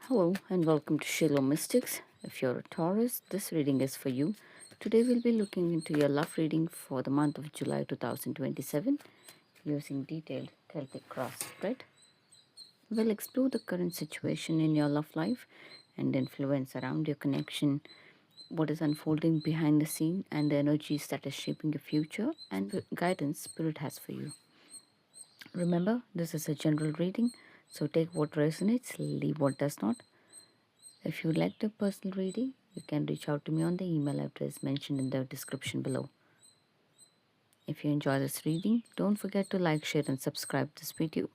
Hello and welcome to SHELO Mystics. If you're a Taurus, this reading is for you. Today we'll be looking into your love reading for the month of July 2027 using detailed Celtic cross spread. We'll explore the current situation in your love life and influence around your connection, what is unfolding behind the scene, and the energies that are shaping your future and the guidance Spirit has for you. Remember, this is a general reading, so take what resonates, leave what does not. If you would like a personal reading, you can reach out to me on the email address mentioned in the description below. If you enjoy this reading, don't forget to like, share and subscribe this video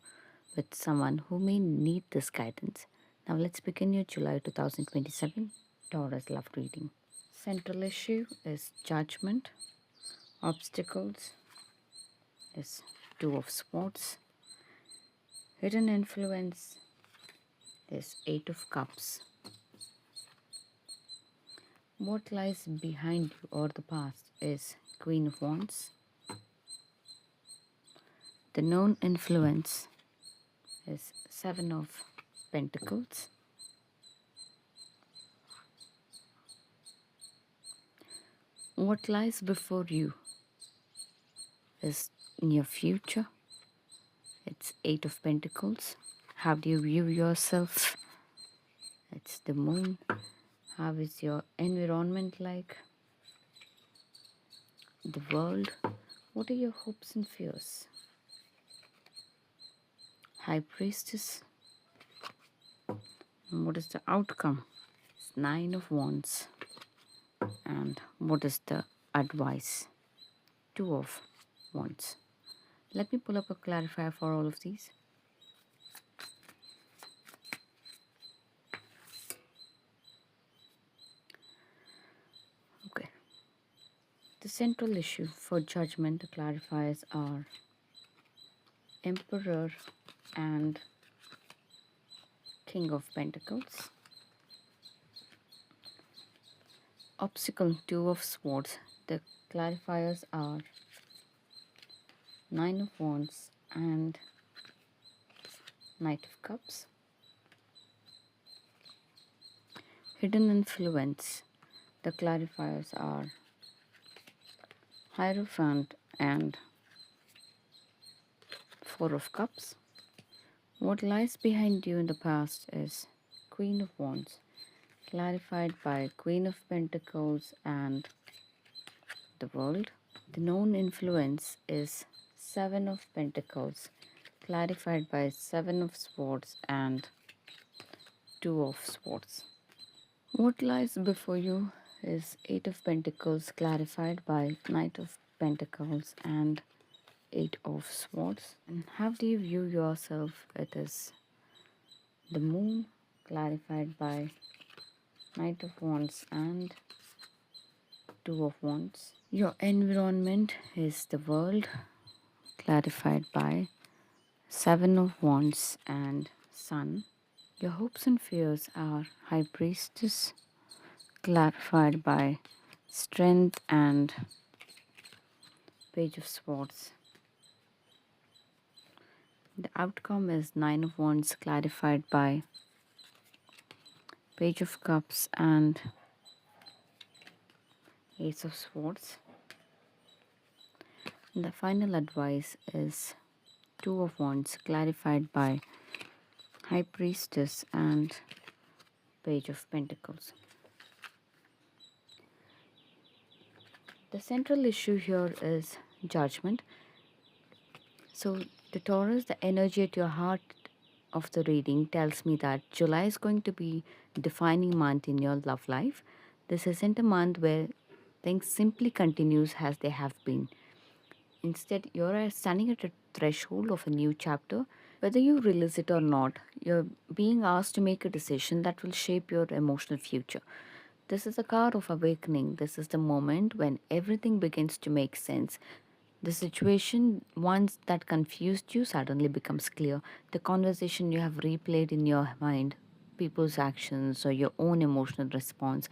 with someone who may need this guidance. Now let's begin your July 2027 Taurus love reading. Central issue is judgment. Obstacles is Two of Swords. Hidden influence is Eight of Cups. What lies behind you or the past is Queen of Wands. The known influence is Seven of Pentacles. What lies before you is in your future. It's Eight of Pentacles. How do you view yourself? It's the Moon. How is your environment like? The World. What are your hopes and fears? High Priestess. And what is the outcome? It's Nine of Wands. And what is the advice? Two of Wands. Let me pull up a clarifier for all of these. Okay. The central issue for judgment, the clarifiers are Emperor and King of Pentacles. Obstacle, Two of Swords. The clarifiers are Nine of Wands and Knight of Cups. Hidden influence. The clarifiers are Hierophant and Four of Cups. What lies behind you in the past is Queen of Wands, clarified by Queen of Pentacles and the World. The known influence is Seven of Pentacles, clarified by Seven of Swords and Two of Swords. What lies before you is Eight of Pentacles, clarified by Knight of Pentacles and Eight of Swords. And how do you view yourself? It is the Moon, clarified by Knight of Wands and Two of Wands. Your environment is the World, clarified by Seven of Wands and Sun. Your hopes and fears are High Priestess, clarified by Strength and Page of Swords. The outcome is Nine of Wands, clarified by Page of Cups and Ace of Swords. And the final advice is Two of Wands, clarified by High Priestess and Page of Pentacles. The central issue here is judgment. So the Taurus, the energy at your heart of the reading tells me that July is going to be a defining month in your love life. This isn't a month where things simply continues as they have been. Instead, you're standing at a threshold of a new chapter. Whether you realize it or not, you're being asked to make a decision that will shape your emotional future. This is a card of awakening. This is the moment when everything begins to make sense. The situation, once that confused you, suddenly becomes clear. The conversation you have replayed in your mind, people's actions, or your own emotional response,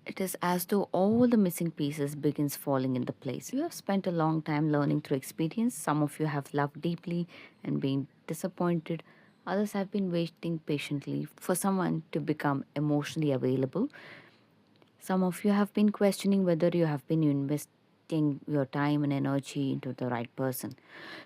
it is as though all the missing pieces begins falling into place. You have spent a long time learning through experience. Some of you have loved deeply and been disappointed, Others have been waiting patiently for someone to become emotionally available. Some of you have been questioning whether you have been investing your time and energy into the right person.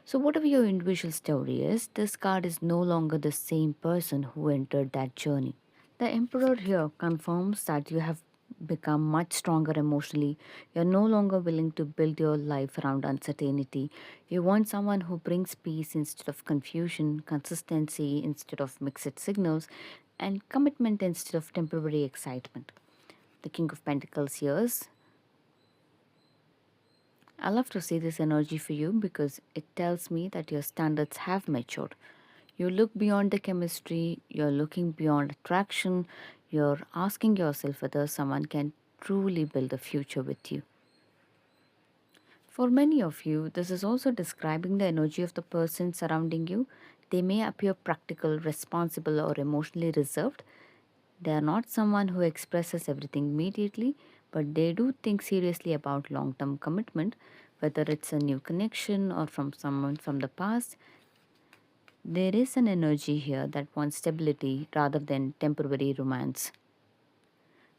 So, whatever your individual story is, this card is no longer the same person who entered that journey. The Emperor here confirms that you have become much stronger emotionally. You're no longer willing to build your life around uncertainty. You want someone who brings peace instead of confusion, consistency instead of mixed signals, and commitment instead of temporary excitement. The King of Pentacles here. I love to see this energy for you because it tells me that your standards have matured. You look beyond the chemistry, you're looking beyond attraction, you're asking yourself whether someone can truly build a future with you. For many of you, this is also describing the energy of the person surrounding you. They may appear practical, responsible, or emotionally reserved. They are not someone who expresses everything immediately, but they do think seriously about long term commitment, whether it's a new connection or from someone from the past. There is an energy here that wants stability rather than temporary romance.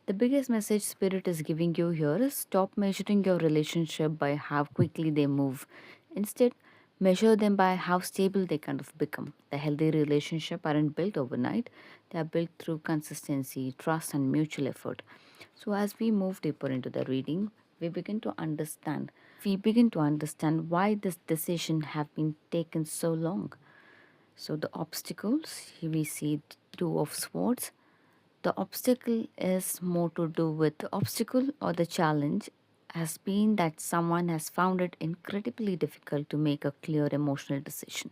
The biggest message Spirit is giving you here is stop measuring your relationship by how quickly they move. Instead, measure them by how stable they kind of become. The healthy relationship aren't built overnight, they are built through consistency, trust, and mutual effort. So, as we move deeper into the reading, we begin to understand why this decision have been taken so long. So the obstacles, here we see two of swords. The obstacle is more to do with the obstacle or the challenge has been that someone has found it incredibly difficult to make a clear emotional decision.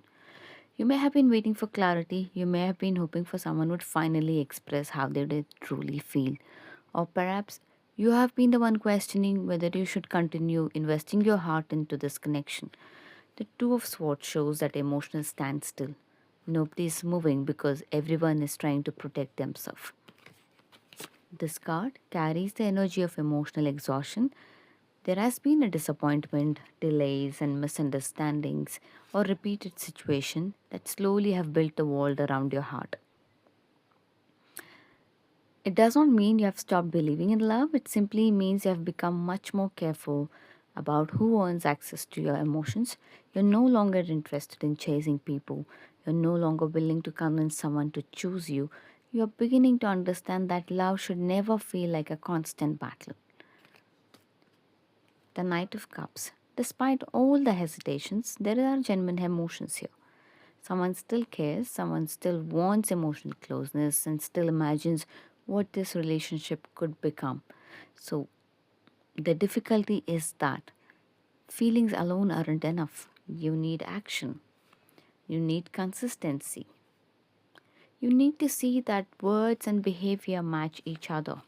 You may have been waiting for clarity, you may have been hoping for someone would finally express how they did truly feel. Or perhaps you have been the one questioning whether you should continue investing your heart into this connection. The Two of Swords shows that emotional standstill. Nobody is moving because everyone is trying to protect themselves. This card carries the energy of emotional exhaustion. There has been a disappointment, delays, and misunderstandings or repeated situation that slowly have built a wall around your heart. It does not mean you have stopped believing in love, it simply means you have become much more careful about who owns access to your emotions. You're no longer interested in chasing people, you're no longer willing to convince someone to choose you. You're beginning to understand that love should never feel like a constant battle. The Knight of Cups. Despite all the hesitations, there are genuine emotions here. Someone still cares, someone still wants emotional closeness, and still imagines what this relationship could become. So, the difficulty is that feelings alone aren't enough. You need action, you need consistency. You need to see that words and behavior match each other.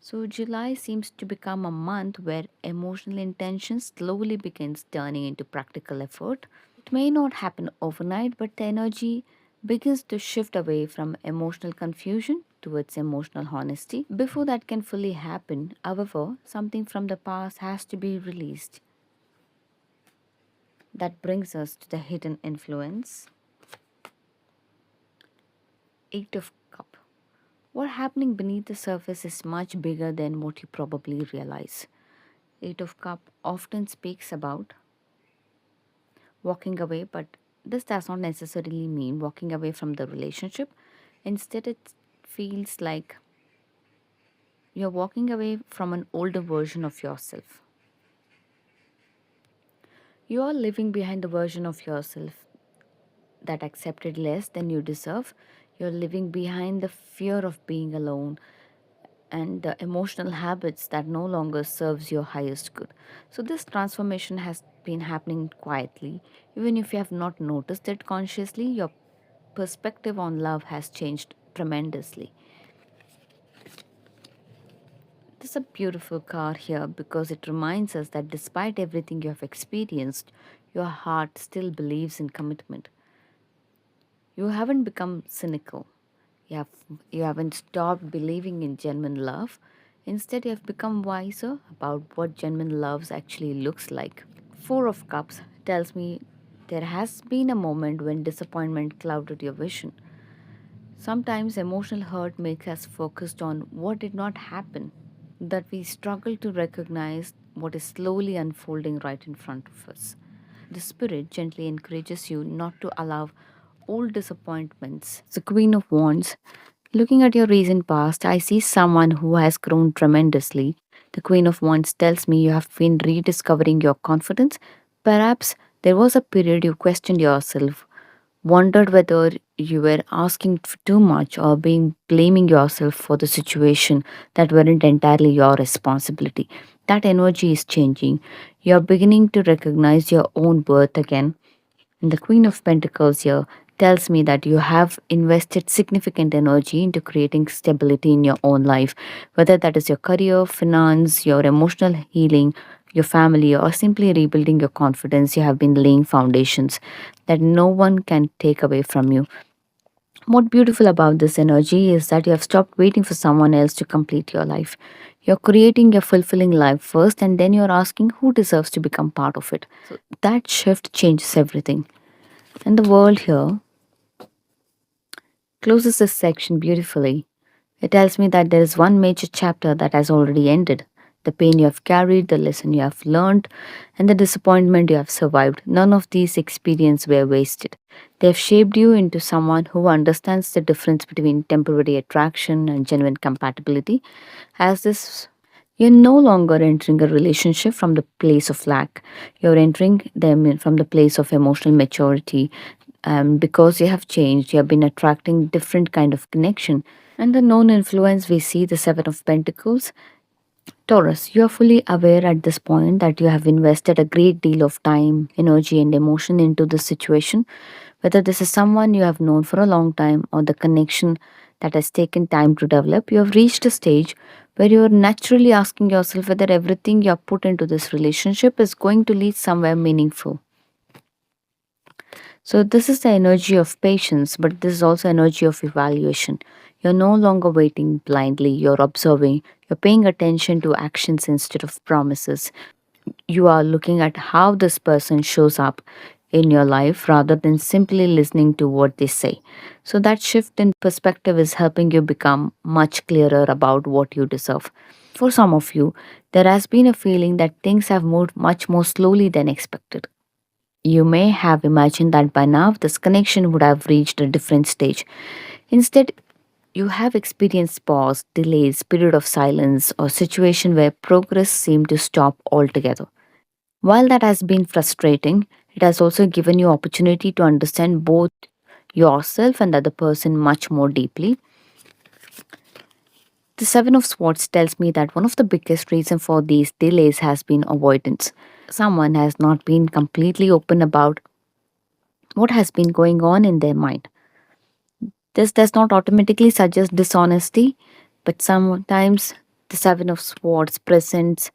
So, July seems to become a month where emotional intention slowly begins turning into practical effort. It may not happen overnight, but the energy begins to shift away from emotional confusion towards emotional honesty. Before that can fully happen, however, something from the past has to be released. That brings us to the hidden influence. Eight of Cup. What happening beneath the surface is much bigger than what you probably realize. Eight of Cup often speaks about walking away, but this does not necessarily mean walking away from the relationship. Instead, it feels like you're walking away from an older version of yourself. You are living behind the version of yourself that accepted less than you deserve. You're living behind the fear of being alone and the emotional habits that no longer serves your highest good. So this transformation has been happening quietly. Even if you have not noticed it consciously, your perspective on love has changed tremendously. This is a beautiful card here because it reminds us that despite everything you have experienced, your heart still believes in commitment. You haven't become cynical. You, have, you haven't stopped believing in genuine love. Instead, you have become wiser about what genuine love actually looks like. Four of Cups tells me There has been a moment when disappointment clouded your vision. Sometimes emotional hurt makes us focused on what did not happen, that we struggle to recognize what is slowly unfolding right in front of us. The Spirit gently encourages you not to allow old disappointments. The Queen of Wands. Looking at your recent past, I see someone who has grown tremendously. The Queen of Wands tells me you have been rediscovering your confidence. Perhaps there was a period you questioned yourself, wondered whether you were asking too much or being blaming yourself for the situation that weren't entirely your responsibility. That energy is changing. You're beginning to recognize your own worth again. And the Queen of Pentacles here tells me that you have invested significant energy into creating stability in your own life, whether that is your career, finance, your emotional healing, your family, or simply rebuilding your confidence. You have been laying foundations that no one can take away from you. What beautiful about this energy is that you have stopped waiting for someone else to complete your life. You're creating your fulfilling life first, and then you're asking who deserves to become part of it. So that shift changes everything. And the world here closes this section beautifully. It tells me that there is one major chapter that has already ended. The pain you have carried, the lesson you have learned, and the disappointment you have survived. None of these experiences were wasted. They have shaped you into someone who understands the difference between temporary attraction and genuine compatibility. As this, you're no longer entering a relationship from the place of lack. You're entering them from the place of emotional maturity. Because you have changed, you have been attracting different kind of connection. And the known influence, we see the Seven of Pentacles. Taurus, you are fully aware at this point that you have invested a great deal of time, energy, and emotion into this situation. Whether this is someone you have known for a long time or the connection that has taken time to develop, you have reached a stage where you are naturally asking yourself whether everything you have put into this relationship is going to lead somewhere meaningful. So this is the energy of patience, but this is also energy of evaluation. You're no longer waiting blindly, you're observing, you're paying attention to actions instead of promises. You are looking at how this person shows up in your life rather than simply listening to what they say. So that shift in perspective is helping you become much clearer about what you deserve. For some of you, there has been a feeling that things have moved much more slowly than expected. You may have imagined that by now this connection would have reached a different stage. Instead, you have experienced pause, delays, period of silence, or situation where progress seemed to stop altogether. While that has been frustrating, it has also given you opportunity to understand both yourself and the other person much more deeply. The Seven of Swords tells me that one of the biggest reasons for these delays has been avoidance. Someone has not been completely open about what has been going on in their mind. This does not automatically suggest dishonesty, but sometimes the Seven of Swords presents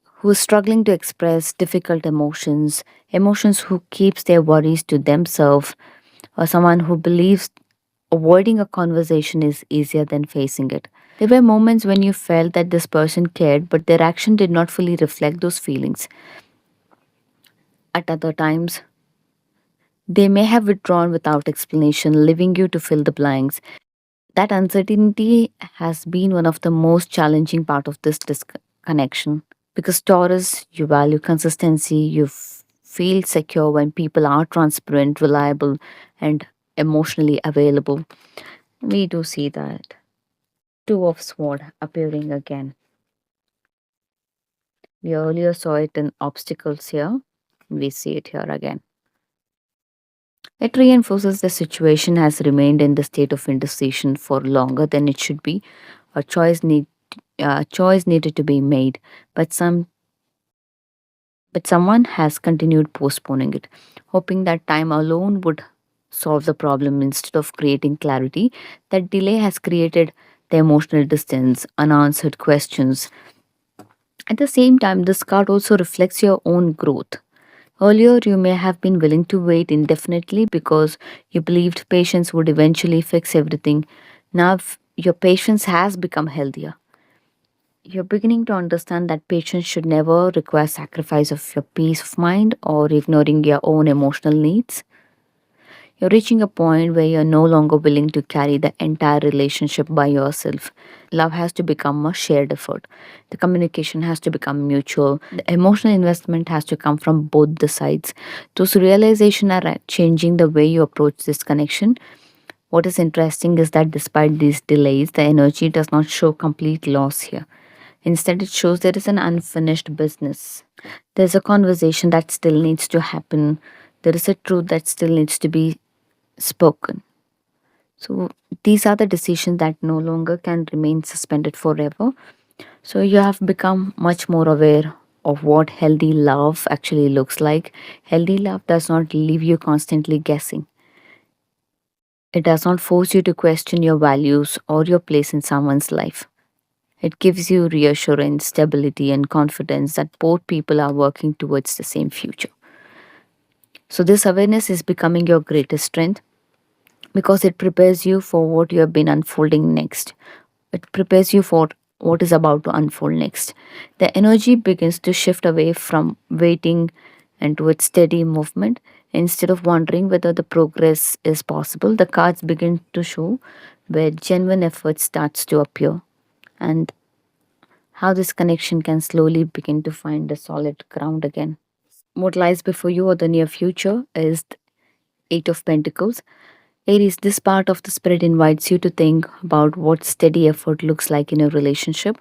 who is struggling to express difficult emotions, emotions who keeps their worries to themselves, or someone who believes avoiding a conversation is easier than facing it. There were moments when you felt that this person cared, but their action did not fully reflect those feelings. At other times, they may have withdrawn without explanation, leaving you to fill the blanks. That uncertainty has been one of the most challenging part of this disconnection. Because Taurus, you value consistency, you feel secure when people are transparent, reliable, and emotionally available. We do see that. Two of Sword appearing again. We earlier saw it in obstacles here. We see it here again. It reinforces the situation has remained in the state of indecision for longer than it should be. A choice needed to be made, but someone has continued postponing it, hoping that time alone would solve the problem instead of creating clarity. That delay has created the emotional distance, unanswered questions. At the same time, this card also reflects your own growth. Earlier, you may have been willing to wait indefinitely because you believed patience would eventually fix everything. Now, your patience has become healthier. You're beginning to understand that patience should never require sacrifice of your peace of mind or ignoring your own emotional needs. You're reaching a point where you're no longer willing to carry the entire relationship by yourself. Love has to become a shared effort. The communication has to become mutual. The emotional investment has to come from both the sides. Those realizations are changing the way you approach this connection. What is interesting is that despite these delays, the energy does not show complete loss here. Instead, it shows there is an unfinished business. There's a conversation that still needs to happen. There is a truth that still needs to be spoken. So, these are the decisions that no longer can remain suspended forever. So, you have become much more aware of what healthy love actually looks like. Healthy love does not leave you constantly guessing. It does not force you to question your values or your place in someone's life. It gives you reassurance, stability, and confidence that both people are working towards the same future. So, this awareness is becoming your greatest strength because it prepares you for what you have been unfolding next. It prepares you for what is about to unfold next. The energy begins to shift away from waiting and towards steady movement. Instead of wondering whether the progress is possible, the cards begin to show where genuine effort starts to appear and how this connection can slowly begin to find a solid ground again. What lies before you or the near future is the Eight of Pentacles. Aries, this part of the spread invites you to think about what steady effort looks like in a relationship.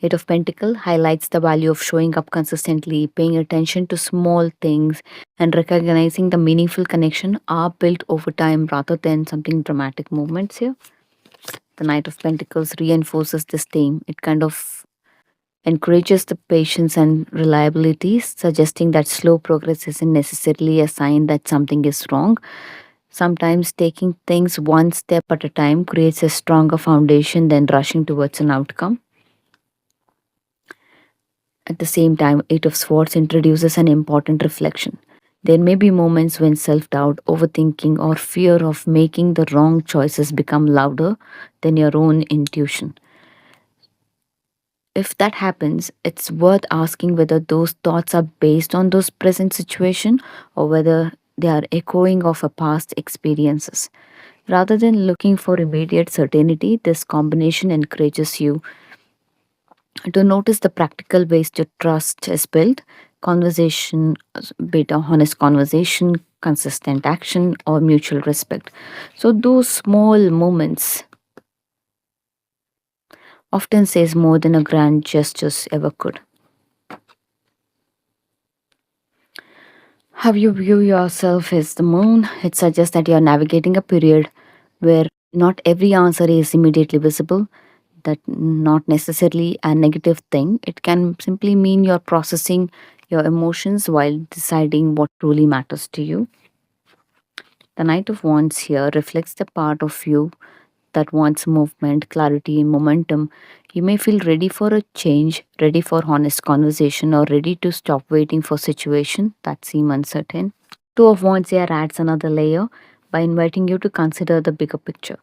Eight of Pentacles highlights the value of showing up consistently, paying attention to small things, and recognizing the meaningful connection are built over time rather than something dramatic movements here. The Knight of Pentacles reinforces this theme. It kind of encourages the patience and reliability, suggesting that slow progress isn't necessarily a sign that something is wrong. Sometimes taking things one step at a time creates a stronger foundation than rushing towards an outcome. At the same time, Eight of Swords introduces an important reflection. There may be moments when self doubt, overthinking, or fear of making the wrong choices become louder than your own intuition. If that happens, it's worth asking whether those thoughts are based on those present situation or whether they are echoing of a past experiences. Rather than looking for immediate certainty, this combination encourages you to notice the practical ways to trust is built, conversation, be it a honest conversation, consistent action, or mutual respect. So those small moments often says more than a grand gestures ever could. How you view yourself as the moon, it suggests that you are navigating a period where not every answer is immediately visible. That not necessarily a negative thing. It can simply mean you're processing your emotions while deciding what truly matters to you. The Knight of Wands here reflects the part of you that wants movement, clarity, momentum. You may feel ready for a change, ready for honest conversation, or ready to stop waiting for situation that seem uncertain. Two of Wands here adds another layer by inviting you to consider the bigger picture.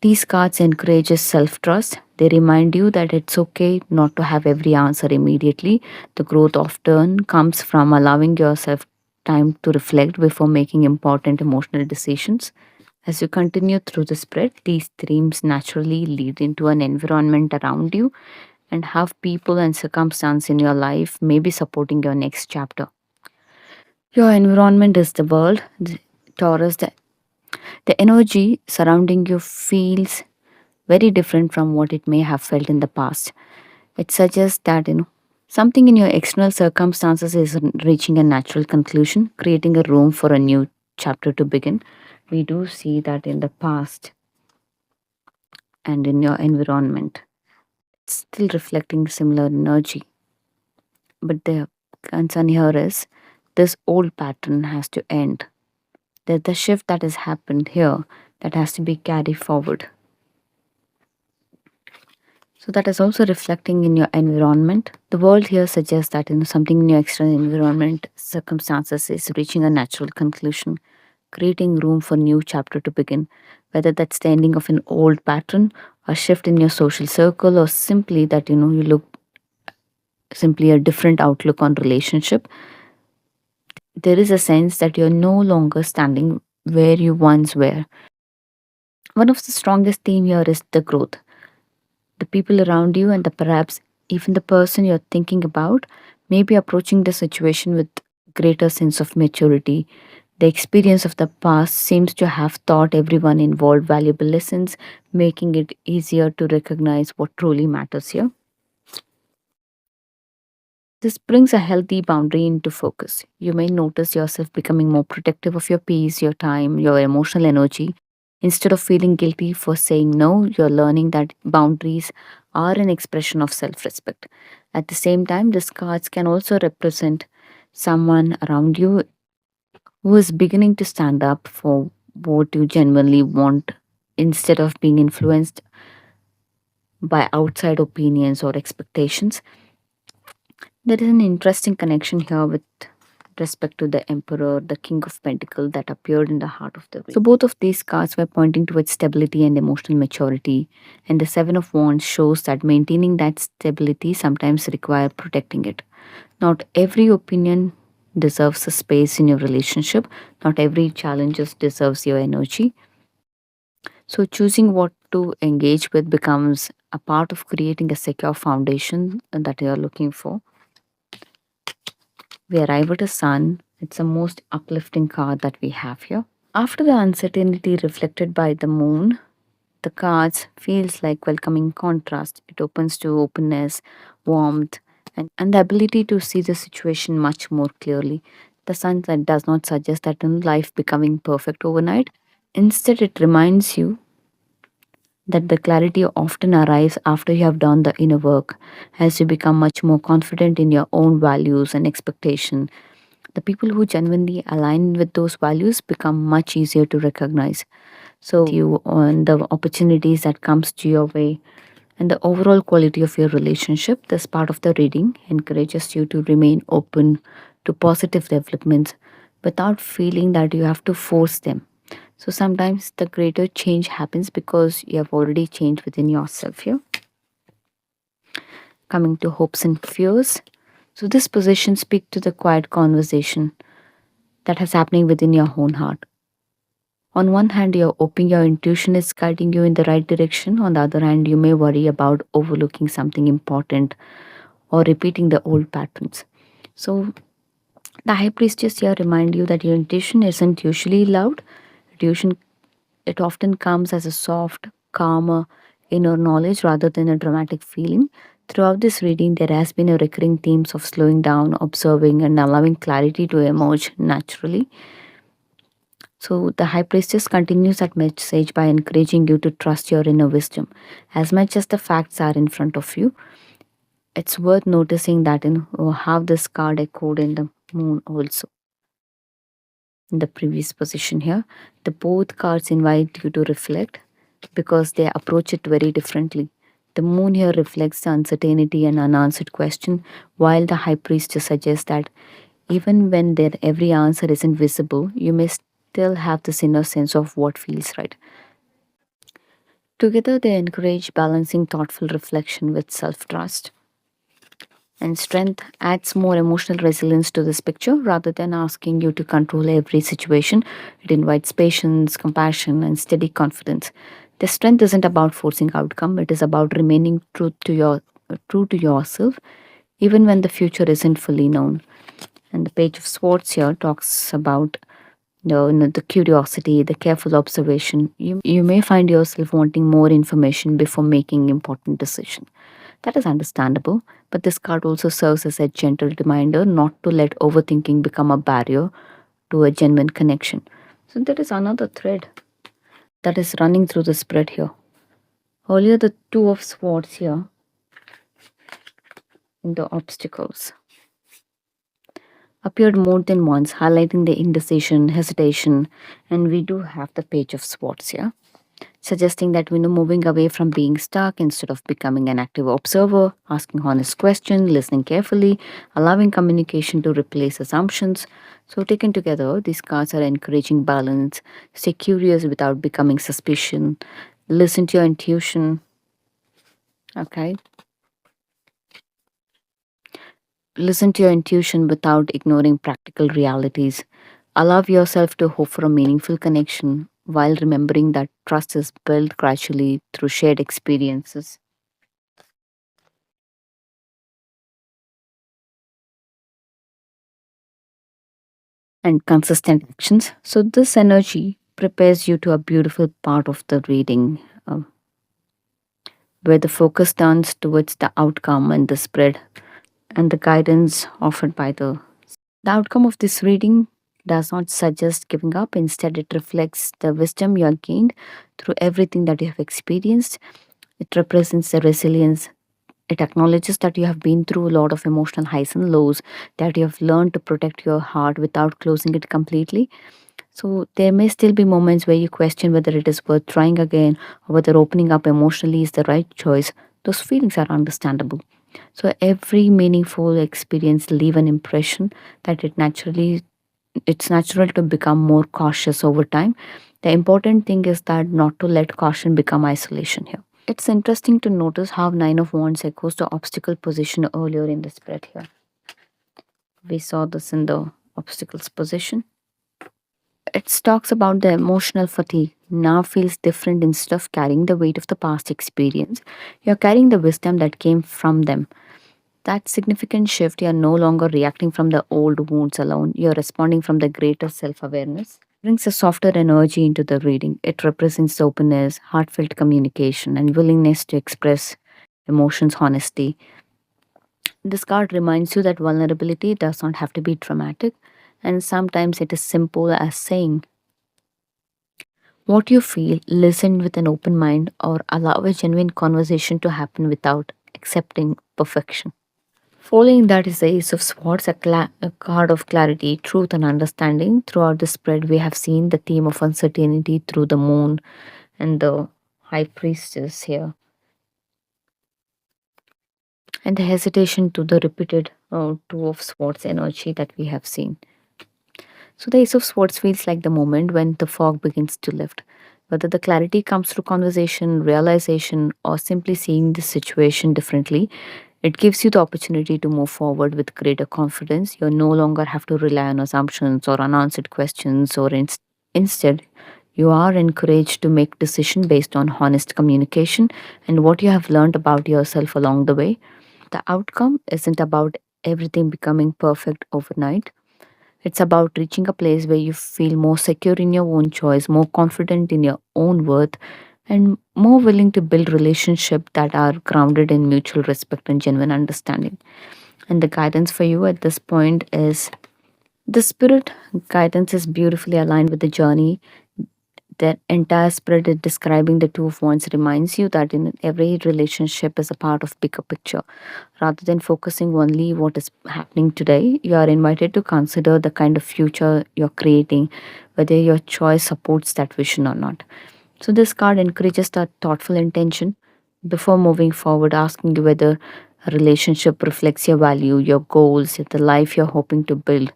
These cards encourages self-trust. They remind you that it's okay not to have every answer immediately. The growth often comes from allowing yourself time to reflect before making important emotional decisions. As you continue through the spread, these themes naturally lead into an environment around you and how people and circumstance in your life may be supporting your next chapter. Your environment is the world. Taurus, the energy surrounding you feels very different from what it may have felt in the past. It suggests that something in your external circumstances is reaching a natural conclusion, creating a room for a new chapter to begin. We do see that in the past and in your environment. It's still reflecting similar energy. But the concern here is this old pattern has to end. There's the shift that has happened here that has to be carried forward. So that is also reflecting in your environment. The world here suggests that something in your external environment circumstances is reaching a natural conclusion. creating room for new chapter to begin, whether that's the ending of an old pattern, a shift in your social circle, or simply that you look simply a different outlook on relationship. There is a sense that you're no longer standing where you once were. One of the strongest theme here is the growth. The people around you and perhaps even the person you're thinking about may be approaching the situation with greater sense of maturity. The experience of the past seems to have taught everyone involved valuable lessons, making it easier to recognize what truly matters here. This brings a healthy boundary into focus. You may notice yourself becoming more protective of your peace, your time, your emotional energy. Instead of feeling guilty for saying no, you're learning that boundaries are an expression of self respect. At the same time, these cards can also represent someone around you who is beginning to stand up for what you genuinely want instead of being influenced by outside opinions or expectations. There is an interesting connection here with respect to the Emperor, the King of Pentacles that appeared in the heart of the ring. So both of these cards were pointing towards stability and emotional maturity, and the Seven of Wands shows that maintaining that stability sometimes require protecting it. Not every opinion deserves a space in your relationship. Not every challenge deserves your energy. So choosing what to engage with becomes a part of creating a secure foundation that you are looking for. We arrive at a sun. It's the most uplifting card that we have here. After the uncertainty reflected by the moon, the cards feels like welcoming contrast. It opens to openness, warmth, and the ability to see the situation much more clearly. The sunset does not suggest that in life becoming perfect overnight. Instead, it reminds you that the clarity often arrives after you have done the inner work, as you become much more confident in your own values and expectation. The people who genuinely align with those values become much easier to recognize. So you on the opportunities that comes to your way and the overall quality of your relationship, this part of the reading encourages you to remain open to positive developments without feeling that you have to force them. So sometimes the greater change happens because you have already changed within yourself here. Coming to hopes and fears. So this position speaks to the quiet conversation that is happening within your own heart. On one hand, you're hoping your intuition is guiding you in the right direction. On the other hand, you may worry about overlooking something important or repeating the old patterns. So the high priestess here remind you that your intuition isn't usually loud. Intuition it often comes as a soft, calmer inner knowledge rather than a dramatic feeling. Throughout this reading, there has been a recurring themes of slowing down, observing, and allowing clarity to emerge naturally. So the high priestess continues that message by encouraging you to trust your inner wisdom. As much as the facts are in front of you, it's worth noticing that in how this card echoed in the moon also. In the previous position here, the both cards invite you to reflect because they approach it very differently. The moon here reflects the uncertainty and unanswered question, while the high priestess suggests that even when their every answer isn't visible, you may still have this inner sense of what feels right. Together, they encourage balancing thoughtful reflection with self trust. And strength adds more emotional resilience to this picture rather than asking you to control every situation. It invites patience, compassion, and steady confidence. The strength isn't about forcing outcome, it is about remaining true to yourself, even when the future isn't fully known. And the page of swords here talks about the curiosity, the careful observation. You may find yourself wanting more information before making important decision. That is understandable, but this card also serves as a gentle reminder not to let overthinking become a barrier to a genuine connection. So there is another thread that is running through the spread here. Earlier, the Two of Swords here in the obstacles appeared more than once, highlighting the indecision, hesitation, and we do have the Page of Swords here. suggesting that we know moving away from being stuck instead of becoming an active observer, asking honest questions, listening carefully, allowing communication to replace assumptions. So, taken together, these cards are encouraging balance, stay curious without becoming suspicion, listen to your intuition, okay? Listen to your intuition without ignoring practical realities. Allow yourself to hope for a meaningful connection while remembering that trust is built gradually through shared experiences and consistent actions. So, this energy prepares you to a beautiful part of the reading where the focus turns towards the outcome and the spread and the guidance offered by the outcome of this reading does not suggest giving up. Instead, it reflects the wisdom you have gained through everything that you have experienced. It represents the resilience. It acknowledges that you have been through a lot of emotional highs and lows, that you have learned to protect your heart without closing it completely. So there may still be moments where you question whether it is worth trying again or whether opening up emotionally is the right choice. Those feelings are understandable. So every meaningful experience leave an impression that it's natural to become more cautious over time. The important thing is that not to let caution become isolation here. It's interesting to notice how Nine of Wands echoes the obstacle position earlier in the spread here. We saw this in the obstacles position. It talks about the emotional fatigue now feels different. Instead of carrying the weight of the past experience, you're carrying the wisdom that came from them. That significant shift, you're no longer reacting from the old wounds alone, you're responding from the greater self awareness. Brings a softer energy into the reading. It represents openness, heartfelt communication, and willingness to express emotions honestly. This card reminds you that vulnerability does not have to be dramatic, and sometimes it is simple as saying what you feel, listen with an open mind, or allow a genuine conversation to happen without accepting perfection. Following that is the Ace of Swords, a card of clarity, truth, and understanding. Throughout the spread, we have seen the theme of uncertainty through the moon and the High Priestess here, and the hesitation to the repeated Two of Swords energy that we have seen. So the Ace of Swords feels like the moment when the fog begins to lift. Whether the clarity comes through conversation, realization, or simply seeing the situation differently, it gives you the opportunity to move forward with greater confidence. You no longer have to rely on assumptions or unanswered questions, or instead, you are encouraged to make decisions based on honest communication and what you have learned about yourself along the way. The outcome isn't about everything becoming perfect overnight. It's about reaching a place where you feel more secure in your own choice, more confident in your own worth, and more willing to build relationships that are grounded in mutual respect and genuine understanding. And the guidance for you at this point is the spirit guidance is beautifully aligned with the journey. That entire spread is describing the Two of Wands reminds you that in every relationship is a part of bigger picture. Rather than focusing only what is happening today, you are invited to consider the kind of future you're creating, whether your choice supports that vision or not. So this card encourages that thoughtful intention before moving forward, asking you whether a relationship reflects your value, your goals, the life you're hoping to build.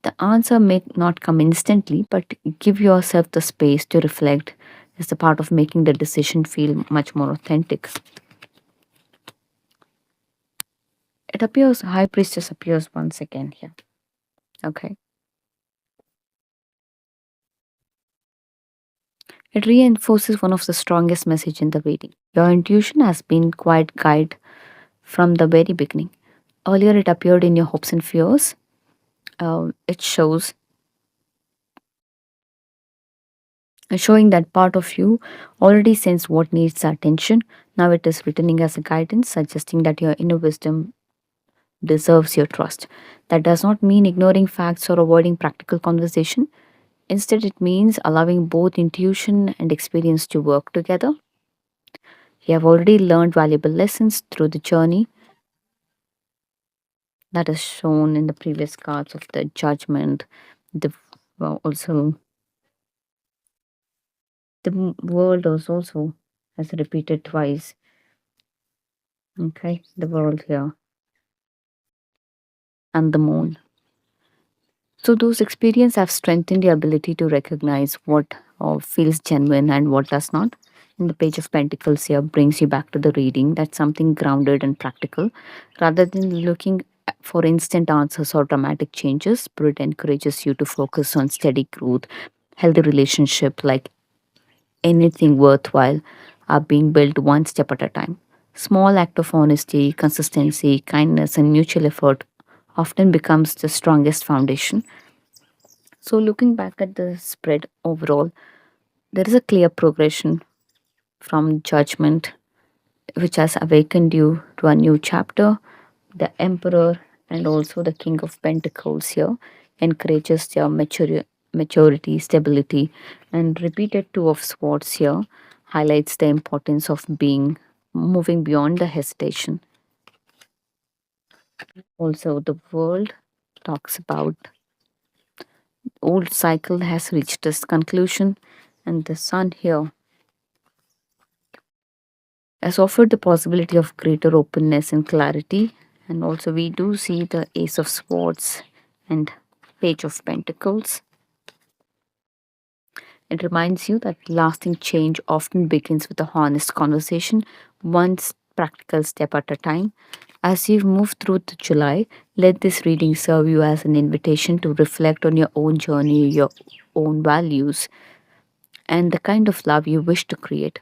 The answer may not come instantly, but give yourself the space to reflect is the part of making the decision feel much more authentic. It appears, High Priestess appears once again here. Okay. It reinforces one of the strongest message in the reading. Your intuition has been quite guide from the very beginning. Earlier, it appeared in your hopes and fears. It shows showing that part of you already sense what needs attention. Now it is returning as a guidance, suggesting that your inner wisdom deserves your trust. That does not mean ignoring facts or avoiding practical conversation. Instead, it means allowing both intuition and experience to work together. You have already learned valuable lessons through the journey that is shown in the previous cards of the judgment, the also The world is also as repeated twice. Okay, the world here and the moon. So those experiences have strengthened your ability to recognize what feels genuine and what does not. And the Page of Pentacles here brings you back to the reading. That's something grounded and practical. Rather than looking for instant answers or dramatic changes, Spirit encourages you to focus on steady growth, healthy relationship, like anything worthwhile are being built one step at a time. Small act of honesty, consistency, kindness, and mutual effort often becomes the strongest foundation. So, looking back at the spread overall, there is a clear progression from judgment, which has awakened you to a new chapter. The Emperor and also the King of Pentacles here encourages your maturity, stability, and repeated Two of Swords here highlights the importance of being moving beyond the hesitation. Also, the world talks about old cycle has reached its conclusion, and the sun here has offered the possibility of greater openness and clarity. And also, we do see the Ace of Swords and Page of Pentacles. It reminds you that lasting change often begins with a honest conversation, one practical step at a time. As you move through the July, let this reading serve you as an invitation to reflect on your own journey, your own values, and the kind of love you wish to create.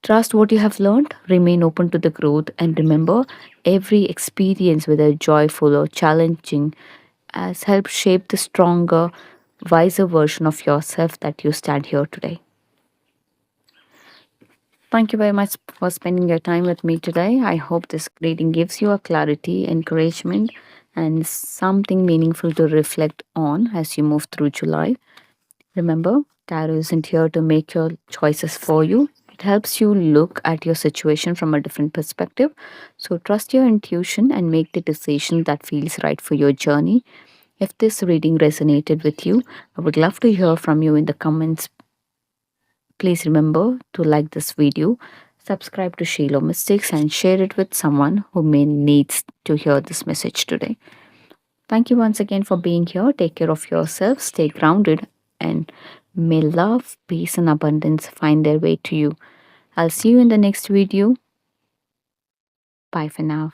Trust what you have learned, remain open to the growth, and remember every experience, whether joyful or challenging, has helped shape the stronger, wiser version of yourself that you stand here today. Thank you very much for spending your time with me today. I hope this reading gives you a clarity, encouragement, and something meaningful to reflect on as you move through July. Remember, tarot isn't here to make your choices for you. It helps you look at your situation from a different perspective. So trust your intuition and make the decision that feels right for your journey. If this reading resonated with you, I would love to hear from you in the comments. Please remember to like this video, subscribe to SHELO Mystics, and share it with someone who may needs to hear this message today. Thank you once again for being here. Take care of yourself, stay grounded, and may love, peace, and abundance find their way to you. I'll see you in the next video. Bye for now.